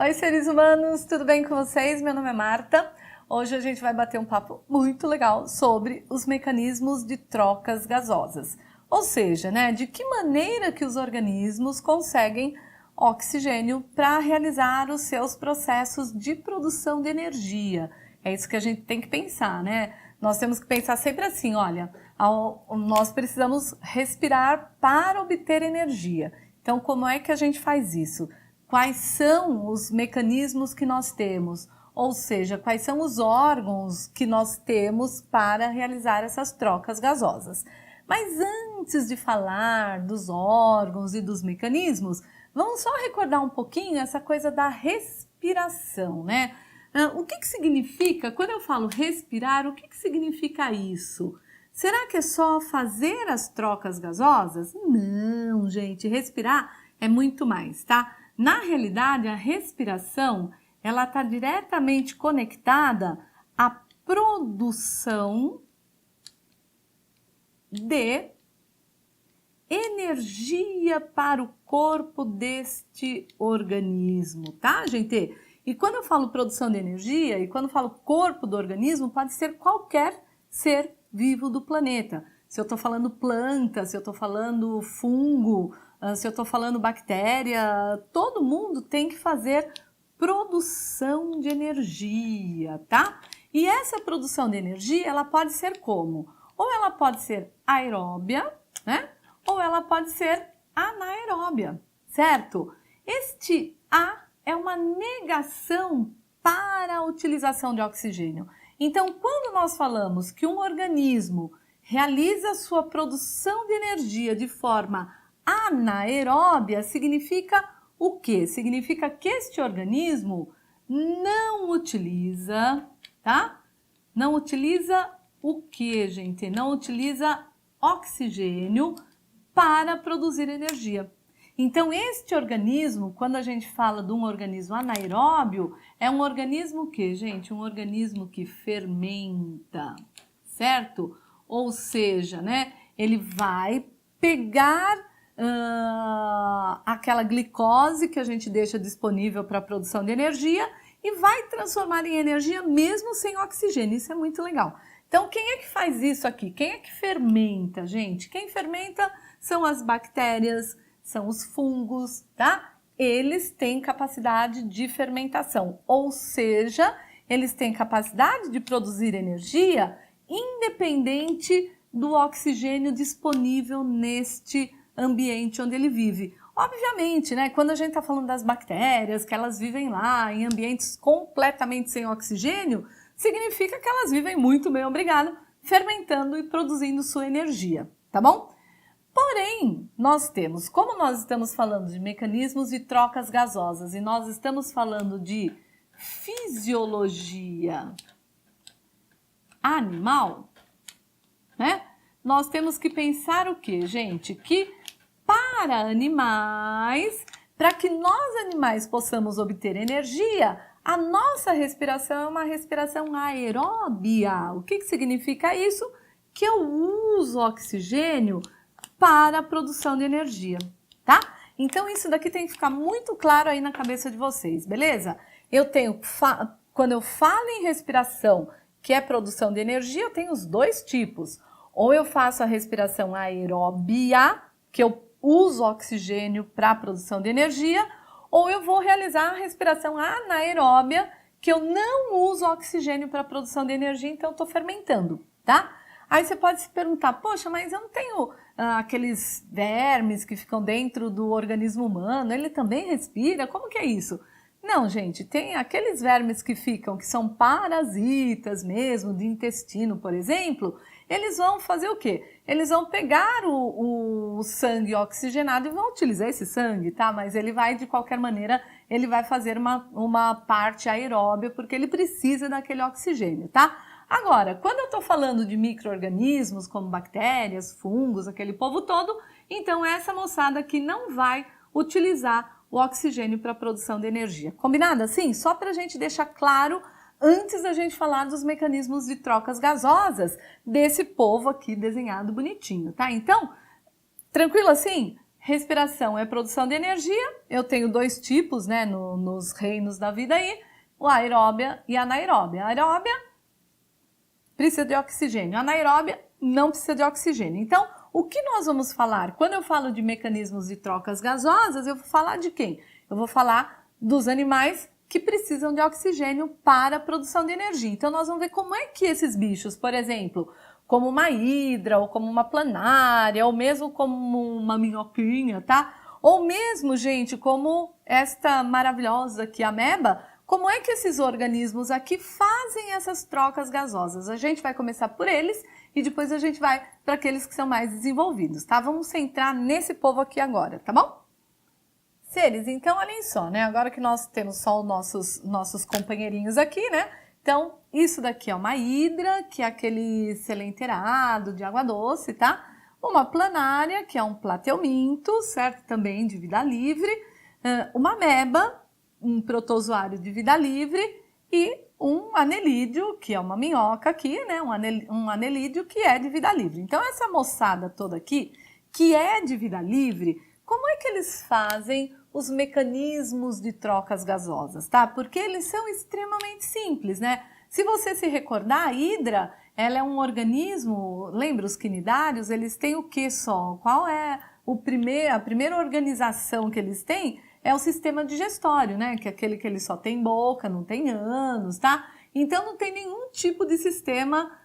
Oi, seres humanos, tudo bem com vocês? Meu nome é Marta. Hoje a gente vai bater um papo muito legal sobre os mecanismos de trocas gasosas. Ou seja, de que maneira que os organismos conseguem oxigênio para realizar os seus processos de produção de energia. É isso que a gente tem que pensar, né? Nós temos que pensar sempre assim, olha, nós precisamos respirar para obter energia. Então, como é que a gente faz isso? Quais são os mecanismos que nós temos? Ou seja, quais são os órgãos que nós temos para realizar essas trocas gasosas? Mas antes de falar dos órgãos e dos mecanismos, vamos só recordar um pouquinho essa coisa da respiração, né? O que significa, quando eu falo respirar, o que significa isso? Será que é só fazer as trocas gasosas? Não, gente, respirar é muito mais, tá? Na realidade, a respiração, ela está diretamente conectada à produção de energia para o corpo deste organismo, tá, gente? E quando eu falo produção de energia e quando eu falo corpo do organismo, pode ser qualquer ser vivo do planeta. Se eu estou falando planta, se eu estou falando fungo, se eu estou falando bactéria, todo mundo tem que fazer produção de energia, tá? E essa produção de energia, ela pode ser como? Ou ela pode ser aeróbia, né? Ou ela pode ser anaeróbia, certo? Este A é uma negação para a utilização de oxigênio. Então, quando nós falamos que um organismo realiza sua produção de energia de forma anaeróbia, significa o quê? Significa que este organismo não utiliza, tá? Não utiliza o quê, gente? Não utiliza oxigênio para produzir energia. Então, este organismo, quando a gente fala de um organismo anaeróbio, é um organismo que, gente? Um organismo que fermenta, certo? Ou seja, ele vai pegar aquela glicose que a gente deixa disponível para a produção de energia e vai transformar em energia mesmo sem oxigênio. Isso é muito legal. Então, quem é que faz isso aqui? Quem é que fermenta, gente? Quem fermenta são as bactérias, são os fungos, tá? Eles têm capacidade de fermentação, ou seja, eles têm capacidade de produzir energia independente do oxigênio disponível neste ambiente onde ele vive. Obviamente, quando a gente está falando das bactérias, que elas vivem lá em ambientes completamente sem oxigênio, significa que elas vivem muito bem, obrigado, fermentando e produzindo sua energia, tá bom? Porém, nós temos, como nós estamos falando de mecanismos de trocas gasosas e nós estamos falando de fisiologia animal, nós temos que pensar o quê, gente? Que para animais, para que nós animais possamos obter energia, a nossa respiração é uma respiração aeróbia. O que significa isso? Que eu uso oxigênio para a produção de energia, tá? Então isso daqui tem que ficar muito claro aí na cabeça de vocês, beleza? Quando eu falo em respiração, que é produção de energia, eu tenho os dois tipos. Ou eu faço a respiração aeróbia, que eu uso oxigênio para a produção de energia, ou eu vou realizar a respiração anaeróbia, que eu não uso oxigênio para a produção de energia, então eu estou fermentando, tá? Aí você pode se perguntar, poxa, mas eu não tenho aqueles vermes que ficam dentro do organismo humano, ele também respira? Como que é isso? Não, gente, tem aqueles vermes que são parasitas mesmo, de intestino, por exemplo, eles vão fazer o quê? Eles vão pegar o sangue oxigenado e vão utilizar esse sangue, tá? Mas ele vai, de qualquer maneira, ele vai fazer uma parte aeróbia, porque ele precisa daquele oxigênio, tá? Agora, quando eu estou falando de micro-organismos, como bactérias, fungos, aquele povo todo, então essa moçada aqui não vai utilizar o oxigênio para a produção de energia. Combinado assim? Só para a gente deixar claro, antes da gente falar dos mecanismos de trocas gasosas desse povo aqui desenhado bonitinho, tá? Então, tranquilo assim? Respiração é produção de energia. Eu tenho dois tipos, né, nos reinos da vida aí, o aeróbia e a anaeróbia. A aeróbia precisa de oxigênio, a anaeróbia não precisa de oxigênio. Então, o que nós vamos falar? Quando eu falo de mecanismos de trocas gasosas, eu vou falar de quem? Eu vou falar dos animais que precisam de oxigênio para a produção de energia. Então, nós vamos ver como é que esses bichos, por exemplo, como uma hidra, ou como uma planária, ou mesmo como uma minhoquinha, tá? Ou mesmo, gente, como esta maravilhosa aqui, a ameba, como é que esses organismos aqui fazem essas trocas gasosas? A gente vai começar por eles e depois a gente vai para aqueles que são mais desenvolvidos, tá? Vamos centrar nesse povo aqui agora, tá bom? Seres, então, olhem só, né? Agora que nós temos só os nossos companheirinhos aqui, né? Então, isso daqui é uma hidra, que é aquele selenterado de água doce, tá? Uma planária, que é um plateuminto, certo? Também de vida livre. Uma ameba, um protozoário de vida livre. E um anelídeo, que é uma minhoca aqui, né? Um anelídeo que é de vida livre. Então, essa moçada toda aqui, que é de vida livre, como é que eles fazem os mecanismos de trocas gasosas, tá? Porque eles são extremamente simples, né? Se você se recordar, a hidra, ela é um organismo, lembra os quinidários, eles têm o que só? Qual é a primeira organização que eles têm? É o sistema digestório, né? Que é aquele que ele só tem boca, não tem ânus, tá? Então não tem nenhum tipo de sistema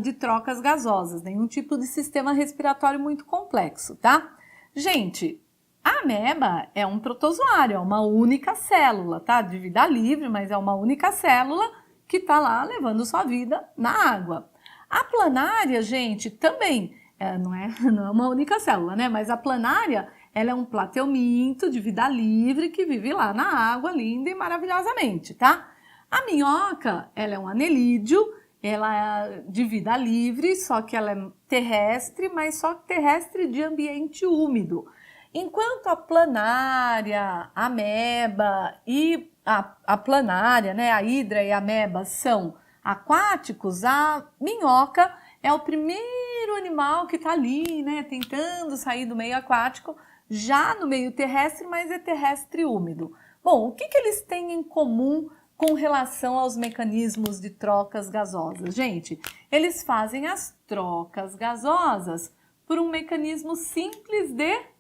de trocas gasosas, nenhum tipo de sistema respiratório muito complexo, tá? Gente, a ameba é um protozoário, é uma única célula, tá? De vida livre, mas é uma única célula que tá lá levando sua vida na água. A planária, gente, também não é uma única célula, né? Mas a planária, ela é um plateuminto de vida livre que vive lá na água, linda e maravilhosamente, tá? A minhoca, ela é um anelídeo, ela é de vida livre, só que ela é terrestre, mas só terrestre de ambiente úmido. Enquanto a planária, a ameba e a planária, né, a hidra e a ameba são aquáticos, a minhoca é o primeiro animal que está ali, né, tentando sair do meio aquático, já no meio terrestre, mas é terrestre úmido. Bom, o que eles têm em comum com relação aos mecanismos de trocas gasosas? Gente, eles fazem as trocas gasosas por um mecanismo simples de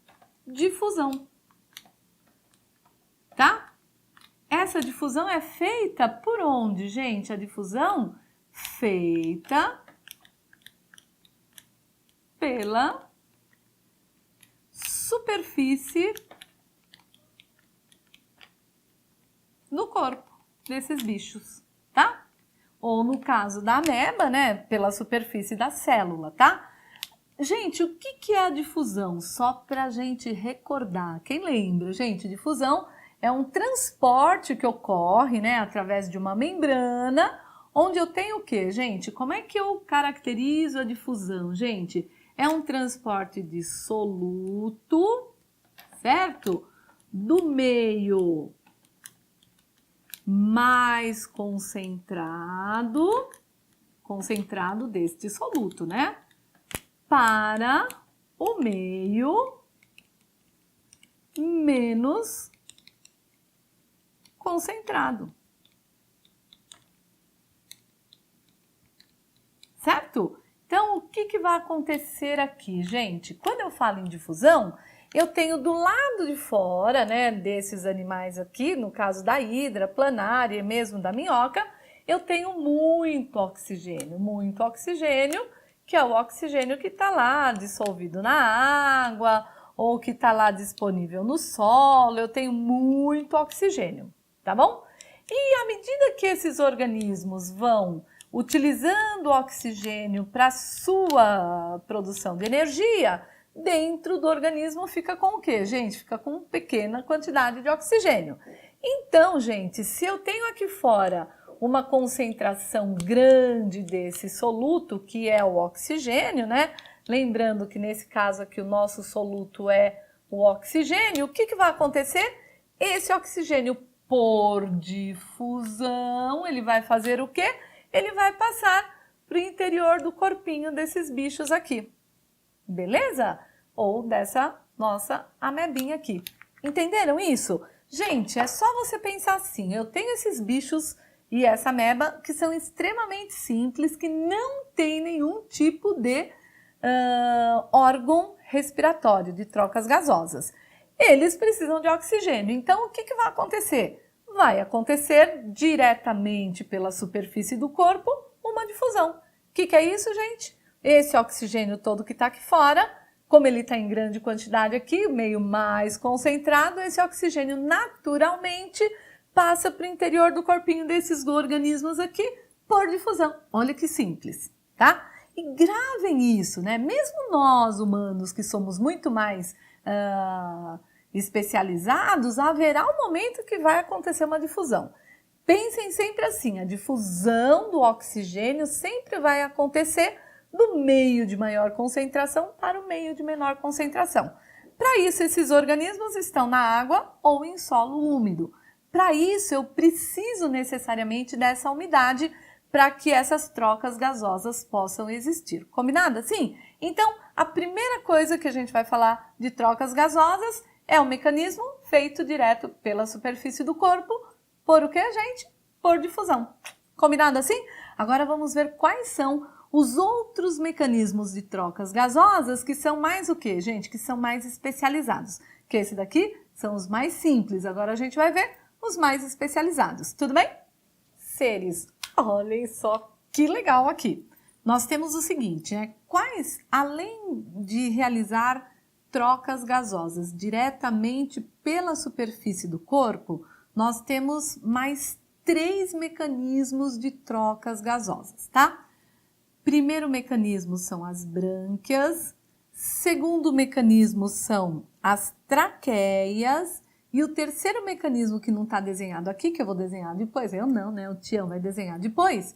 difusão, tá? Essa difusão é feita por onde, gente? A difusão feita pela superfície no corpo desses bichos, tá? Ou no caso da ameba, né, pela superfície da célula, tá? Gente, o que é a difusão? Só para a gente recordar. Quem lembra, gente? Difusão é um transporte que ocorre, né, através de uma membrana, onde eu tenho o quê, gente? Como é que eu caracterizo a difusão, gente? É um transporte de soluto, certo? Do meio mais concentrado deste soluto, né? Para o meio menos concentrado. Certo? Então, o que vai acontecer aqui, gente? Quando eu falo em difusão, eu tenho do lado de fora, né, desses animais aqui, no caso da hidra, planária e mesmo da minhoca, eu tenho muito oxigênio, que é o oxigênio que está lá dissolvido na água ou que está lá disponível no solo. Eu tenho muito oxigênio, tá bom? E à medida que esses organismos vão utilizando o oxigênio para sua produção de energia, dentro do organismo fica com o quê, gente? Fica com pequena quantidade de oxigênio. Então, gente, se eu tenho aqui fora uma concentração grande desse soluto, que é o oxigênio, né? Lembrando que nesse caso aqui o nosso soluto é o oxigênio, o que vai acontecer? Esse oxigênio, por difusão, ele vai fazer o quê? Ele vai passar para o interior do corpinho desses bichos aqui. Beleza? Ou dessa nossa amebinha aqui. Entenderam isso? Gente, é só você pensar assim, eu tenho esses bichos e essa ameba que são extremamente simples, que não tem nenhum tipo de órgão respiratório, de trocas gasosas. Eles precisam de oxigênio, então o que vai acontecer? Vai acontecer diretamente pela superfície do corpo uma difusão. O que é isso, gente? Esse oxigênio todo que está aqui fora, como ele está em grande quantidade aqui, meio mais concentrado, esse oxigênio naturalmente passa para o interior do corpinho desses organismos aqui por difusão. Olha que simples, tá? E gravem isso, né? Mesmo nós humanos que somos muito mais especializados, haverá um momento que vai acontecer uma difusão. Pensem sempre assim, a difusão do oxigênio sempre vai acontecer do meio de maior concentração para o meio de menor concentração. Para isso, esses organismos estão na água ou em solo úmido. Para isso, eu preciso necessariamente dessa umidade para que essas trocas gasosas possam existir. Combinado assim? Então, a primeira coisa que a gente vai falar de trocas gasosas é um mecanismo feito direto pela superfície do corpo. Por o que, gente? Por difusão. Combinado assim? Agora vamos ver quais são os outros mecanismos de trocas gasosas que são mais o que, gente? Que são mais especializados. Que esse daqui são os mais simples. Agora a gente vai ver os mais especializados. Tudo bem? Seres. Olhem só que legal aqui. Nós temos o seguinte, né? Quais, além de realizar trocas gasosas diretamente pela superfície do corpo, nós temos mais 3 mecanismos de trocas gasosas, tá? Primeiro mecanismo são as brânquias, segundo mecanismo são as traqueias e o terceiro mecanismo que não está desenhado aqui, que eu vou desenhar depois, eu não, né? O Tião vai desenhar depois,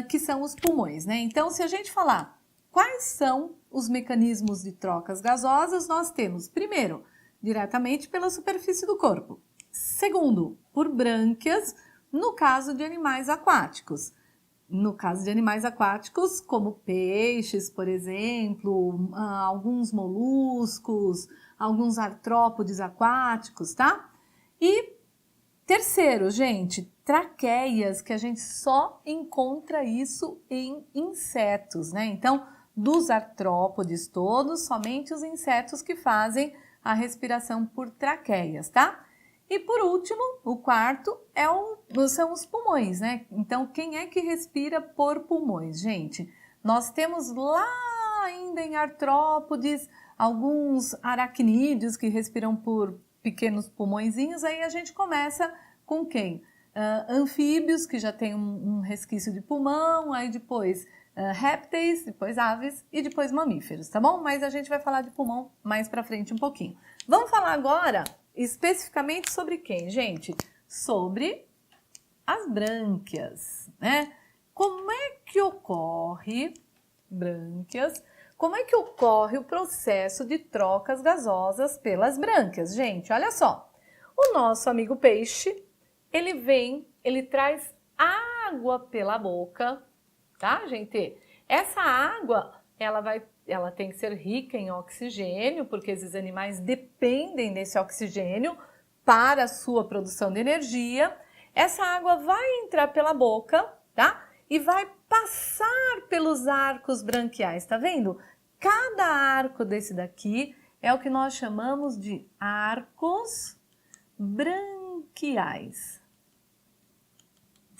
que são os pulmões, né? Então, se a gente falar quais são os mecanismos de trocas gasosas, nós temos, primeiro, diretamente pela superfície do corpo. Segundo, por brânquias, no caso de animais aquáticos. No caso de animais aquáticos, como peixes, por exemplo, alguns moluscos, alguns artrópodes aquáticos, tá? E terceiro, gente, traqueias, que a gente só encontra isso em insetos, né? Então, dos artrópodes todos, somente os insetos que fazem a respiração por traqueias, tá? E por último, o quarto são os pulmões, né? Então, quem é que respira por pulmões, gente? Nós temos lá ainda em artrópodes alguns aracnídeos que respiram por pequenos pulmõezinhos, aí a gente começa com quem? Anfíbios, que já tem um resquício de pulmão, aí depois répteis, depois aves e depois mamíferos, tá bom? Mas a gente vai falar de pulmão mais pra frente um pouquinho. Vamos falar agora especificamente sobre quem, gente? Sobre as brânquias, né? Como é que ocorre, brânquias, como é que ocorre o processo de trocas gasosas pelas brânquias? Gente, olha só, o nosso amigo peixe, ele traz água pela boca, tá, gente? Essa água, ela tem que ser rica em oxigênio, porque esses animais dependem desse oxigênio para a sua produção de energia. Essa água vai entrar pela boca, tá? E vai passar pelos arcos branquiais, tá vendo? Cada arco desse daqui é o que nós chamamos de arcos branquiais,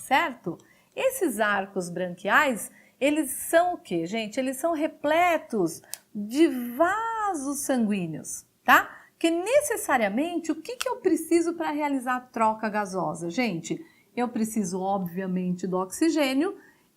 certo? Esses arcos branquiais, eles são o quê, gente? Eles são repletos de vasos sanguíneos, tá? Que necessariamente, o que eu preciso para realizar a troca gasosa, gente? Eu preciso, obviamente, do oxigênio,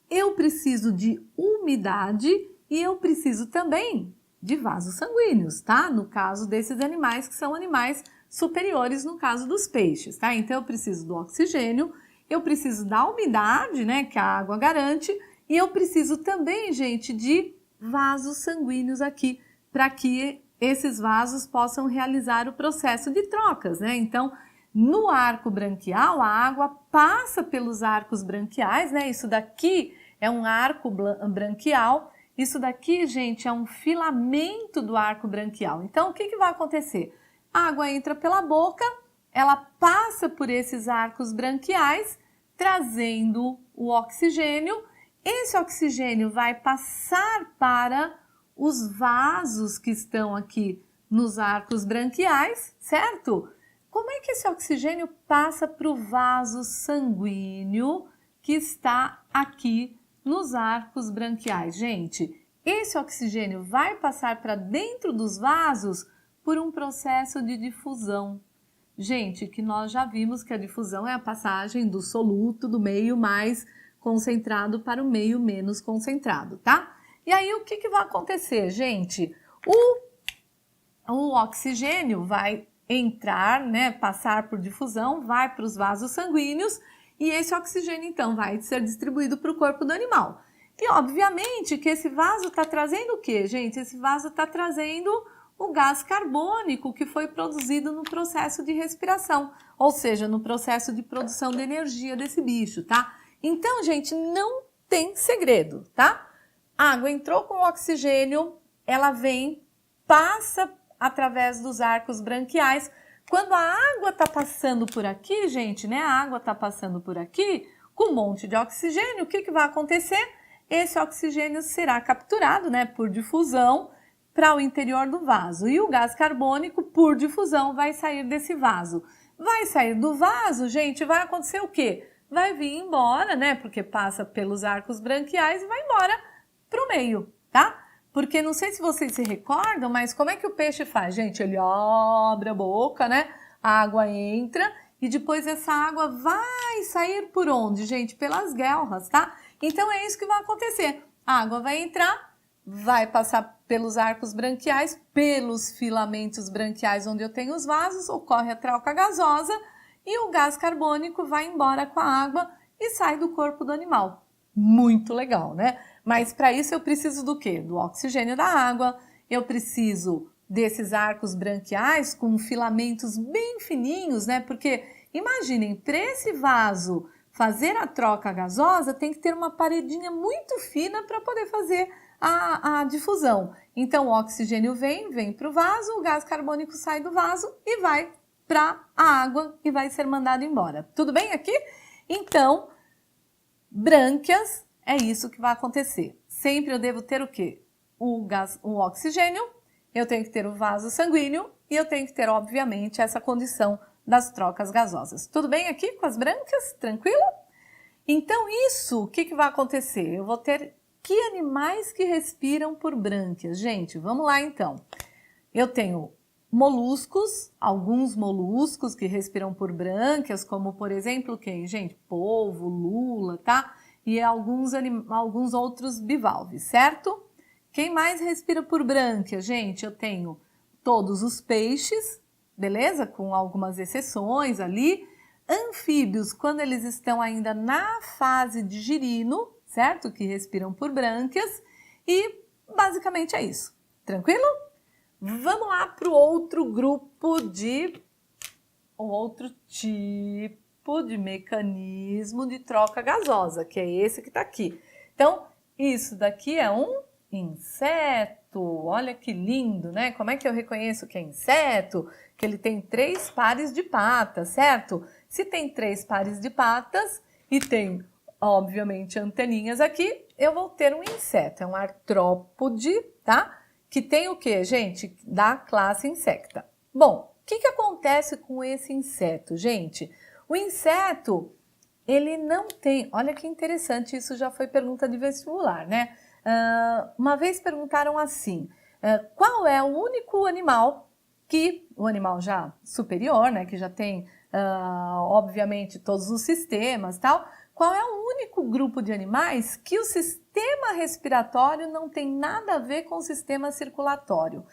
eu preciso de umidade e eu preciso também de vasos sanguíneos, tá? No caso desses animais, que são animais superiores, no caso dos peixes, tá? Então, eu preciso do oxigênio, eu preciso da umidade, né, que a água garante, e eu preciso também, gente, de vasos sanguíneos aqui, para que esses vasos possam realizar o processo de trocas, né? Então, no arco branquial, a água passa pelos arcos branquiais, né? Isso daqui é um arco branquial Isso daqui, gente, é um filamento do arco branquial. Então, o que que vai acontecer? A água entra pela boca, ela passa por esses arcos branquiais, trazendo o oxigênio. Esse oxigênio vai passar para os vasos que estão aqui nos arcos branquiais, certo? Como é que esse oxigênio passa para o vaso sanguíneo que está aqui nos arcos branquiais? Gente, esse oxigênio vai passar para dentro dos vasos por um processo de difusão. Gente, que nós já vimos que a difusão é a passagem do soluto do meio mais concentrado para o meio menos concentrado, tá? E aí o que que vai acontecer, gente? O oxigênio vai entrar, né, passar por difusão, vai para os vasos sanguíneos e esse oxigênio então vai ser distribuído para o corpo do animal. E obviamente que esse vaso está trazendo o quê, gente? Esse vaso está trazendo o gás carbônico que foi produzido no processo de respiração, ou seja, no processo de produção de energia desse bicho, tá? Então, gente, não tem segredo, tá? A água entrou com oxigênio, ela vem, passa através dos arcos branquiais. Quando a água está passando por aqui, gente, né? A água está passando por aqui com um monte de oxigênio, o que que vai acontecer? Esse oxigênio será capturado, né, por difusão para o interior do vaso. E o gás carbônico, por difusão, vai sair desse vaso. Vai sair do vaso, gente, vai acontecer o quê? Vai vir embora, né? Porque passa pelos arcos branquiais e vai embora para o meio, tá? Porque não sei se vocês se recordam, mas como é que o peixe faz? Gente, ele abre a boca, né? A água entra e depois essa água vai sair por onde, gente? Pelas guelras, tá? Então é isso que vai acontecer. A água vai entrar, vai passar pelos arcos branquiais, pelos filamentos branquiais onde eu tenho os vasos, ocorre a troca gasosa e o gás carbônico vai embora com a água e sai do corpo do animal. Muito legal, né? Mas para isso eu preciso do quê? Do oxigênio da água, eu preciso desses arcos branquiais com filamentos bem fininhos, né? Porque imaginem, para esse vaso fazer a troca gasosa, tem que ter uma paredinha muito fina para poder fazer a difusão. Então, o oxigênio vem para o vaso, o gás carbônico sai do vaso e vai para a água e vai ser mandado embora. Tudo bem aqui? Então, brânquias, é isso que vai acontecer. Sempre eu devo ter o quê? O oxigênio, eu tenho que ter o vaso sanguíneo e eu tenho que ter, obviamente, essa condição das trocas gasosas. Tudo bem aqui com as brânquias? Tranquilo? Então, isso, o que que vai acontecer? Eu vou ter que animais que respiram por brânquias? Gente, vamos lá então. Eu tenho moluscos, alguns moluscos que respiram por brânquias, como por exemplo quem? Gente, polvo, lula, tá? E alguns outros bivalves, certo? Quem mais respira por brânquias? Gente, eu tenho todos os peixes, beleza? Com algumas exceções ali. Anfíbios, quando eles estão ainda na fase de girino, certo? Que respiram por brânquias. E basicamente é isso. Tranquilo? Vamos lá para o outro grupo o outro tipo de mecanismo de troca gasosa, que é esse que está aqui. Então, isso daqui é um inseto. Olha que lindo, né? Como é que eu reconheço que é inseto? Que ele tem 3 pares de patas, certo? Se tem 3 pares de patas e tem, obviamente, anteninhas aqui, eu vou ter um inseto. É um artrópode, tá? Que tem o que, gente? Da classe Insecta. Bom, o que acontece com esse inseto, gente? O inseto, ele não tem... Olha que interessante, isso já foi pergunta de vestibular, né? Uma vez perguntaram assim, qual é o único animal que... O animal já superior, né? Que já tem, obviamente, todos os sistemas e tal... Qual é o único grupo de animais que o sistema respiratório não tem nada a ver com o sistema circulatório?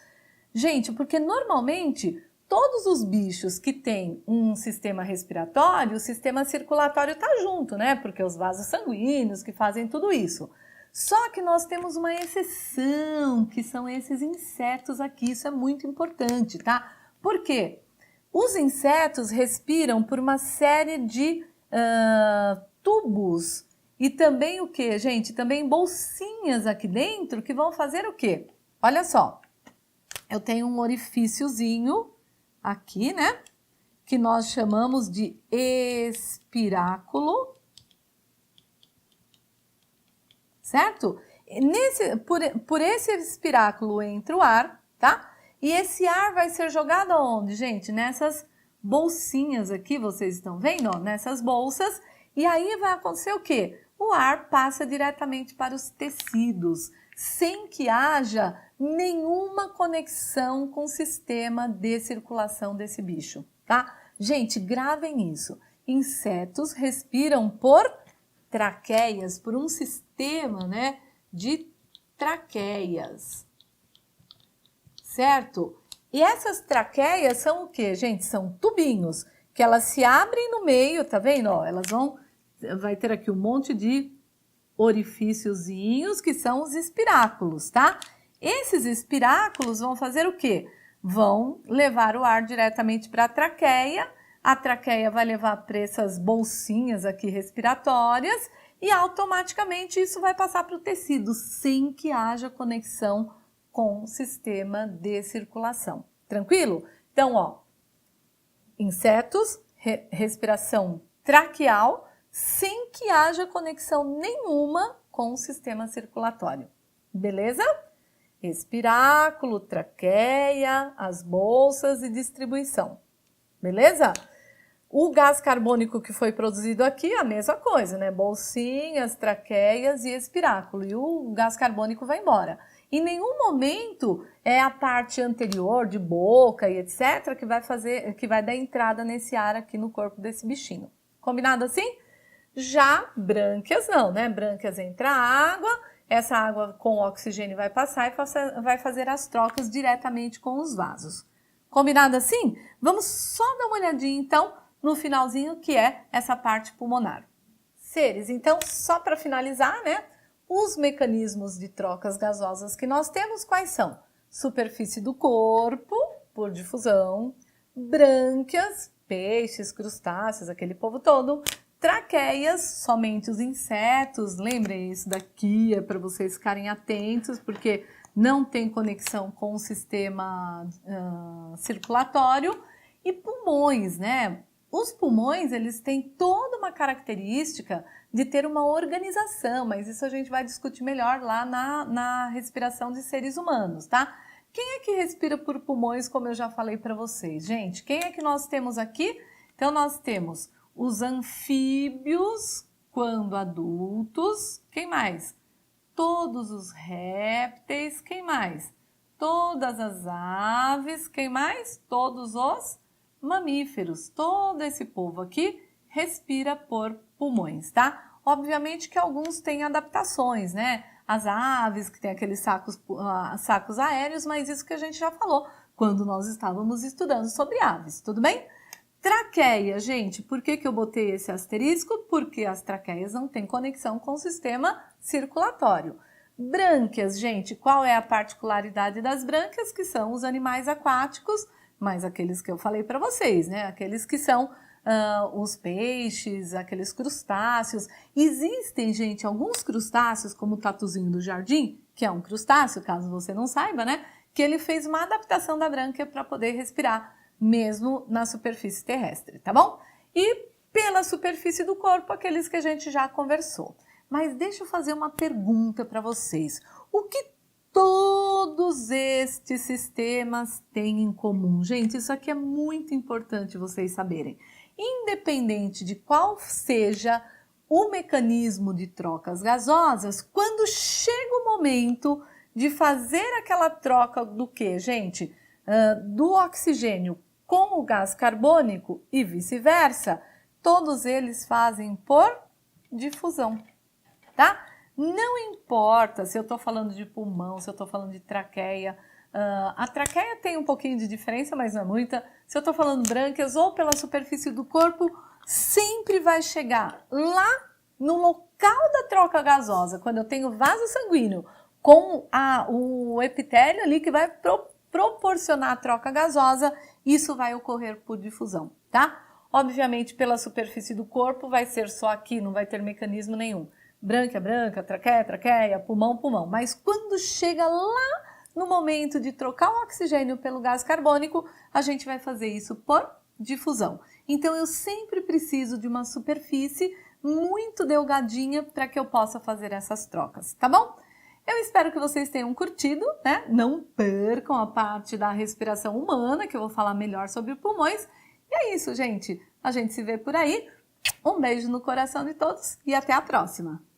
Gente, porque normalmente todos os bichos que têm um sistema respiratório, o sistema circulatório está junto, né? Porque os vasos sanguíneos que fazem tudo isso. Só que nós temos uma exceção, que são esses insetos aqui, isso é muito importante, tá? Por quê? Os insetos respiram por uma série de tubos E também o que, gente? Também bolsinhas aqui dentro que vão fazer o quê? Olha só, eu tenho um orifíciozinho aqui, né? Que nós chamamos de espiráculo, certo? Por esse espiráculo entra o ar, tá? E esse ar vai ser jogado aonde, gente? Nessas bolsinhas aqui, vocês estão vendo? Ó, nessas bolsas. E aí vai acontecer o quê? O ar passa diretamente para os tecidos, sem que haja nenhuma conexão com o sistema de circulação desse bicho, tá? Gente, gravem isso. Insetos respiram por traqueias, por um sistema, né, de traqueias, certo? E essas traqueias são o quê, gente? São tubinhos que elas se abrem no meio, tá vendo? Ó, vai ter aqui um monte de orifíciozinhos que são os espiráculos, tá? Esses espiráculos vão fazer o quê? Vão levar o ar diretamente para a traqueia vai levar para essas bolsinhas aqui respiratórias e automaticamente isso vai passar para o tecido, sem que haja conexão com o sistema de circulação. Tranquilo? Então, ó, insetos, respiração traqueal, sem que haja conexão nenhuma com o sistema circulatório. Beleza? Espiráculo, traqueia, as bolsas e distribuição. Beleza? O gás carbônico que foi produzido aqui, a mesma coisa, né? Bolsinhas, traqueias e espiráculo. E o gás carbônico vai embora. Em nenhum momento é a parte anterior de boca e etc. que vai dar entrada nesse ar aqui no corpo desse bichinho. Combinado assim? Já brânquias não, né? Brânquias entra água, essa água com oxigênio vai passar e vai fazer as trocas diretamente com os vasos. Combinado assim? Vamos só dar uma olhadinha então no finalzinho que é essa parte pulmonar. Seres, então só para finalizar, né? Os mecanismos de trocas gasosas que nós temos quais são? Superfície do corpo, por difusão, brânquias, peixes, crustáceos, aquele povo todo, traqueias, somente os insetos, lembrem isso daqui, é para vocês ficarem atentos, porque não tem conexão com o sistema circulatório, e pulmões, né? Os pulmões, eles têm toda uma característica de ter uma organização, mas isso a gente vai discutir melhor lá na respiração de seres humanos, tá? Quem é que respira por pulmões, como eu já falei para vocês? Gente, quem é que nós temos aqui? Então, nós temos os anfíbios, quando adultos. Quem mais? Todos os répteis. Quem mais? Todas as aves. Quem mais? Todos os mamíferos. Todo esse povo aqui respira por pulmões, tá? Obviamente que alguns têm adaptações, né? As aves que têm aqueles sacos aéreos, mas isso que a gente já falou quando nós estávamos estudando sobre aves, tudo bem? Traqueia, gente, por que eu botei esse asterisco? Porque as traqueias não têm conexão com o sistema circulatório. Brânquias, gente, qual é a particularidade das brânquias? Que são os animais aquáticos, mas aqueles que eu falei para vocês, né? Aqueles que são os peixes, aqueles crustáceos. Existem, gente, alguns crustáceos, como o tatuzinho do jardim, que é um crustáceo, caso você não saiba, né? Que ele fez uma adaptação da brânquia para poder respirar, mesmo na superfície terrestre, tá bom? E pela superfície do corpo, aqueles que a gente já conversou. Mas deixa eu fazer uma pergunta para vocês. O que todos estes sistemas têm em comum? Gente, isso aqui é muito importante vocês saberem. Independente de qual seja o mecanismo de trocas gasosas, quando chega o momento de fazer aquela troca do que, gente? Do oxigênio com o gás carbônico e vice-versa, todos eles fazem por difusão, tá? Não importa se eu estou falando de pulmão, se eu estou falando de traqueia. A traqueia tem um pouquinho de diferença, mas não é muita. Se eu estou falando brânquias ou pela superfície do corpo, sempre vai chegar lá no local da troca gasosa, quando eu tenho vaso sanguíneo com o epitélio ali que vai proporcionar a troca gasosa, isso vai ocorrer por difusão, tá? Obviamente, pela superfície do corpo vai ser só aqui, não vai ter mecanismo nenhum. Branca é branca, traqueia é traqueia, pulmão, pulmão. Mas quando chega lá no momento de trocar o oxigênio pelo gás carbônico, a gente vai fazer isso por difusão. Então eu sempre preciso de uma superfície muito delgadinha para que eu possa fazer essas trocas, tá bom? Eu espero que vocês tenham curtido, né? Não percam a parte da respiração humana, que eu vou falar melhor sobre pulmões. E é isso, gente. A gente se vê por aí. Um beijo no coração de todos e até a próxima!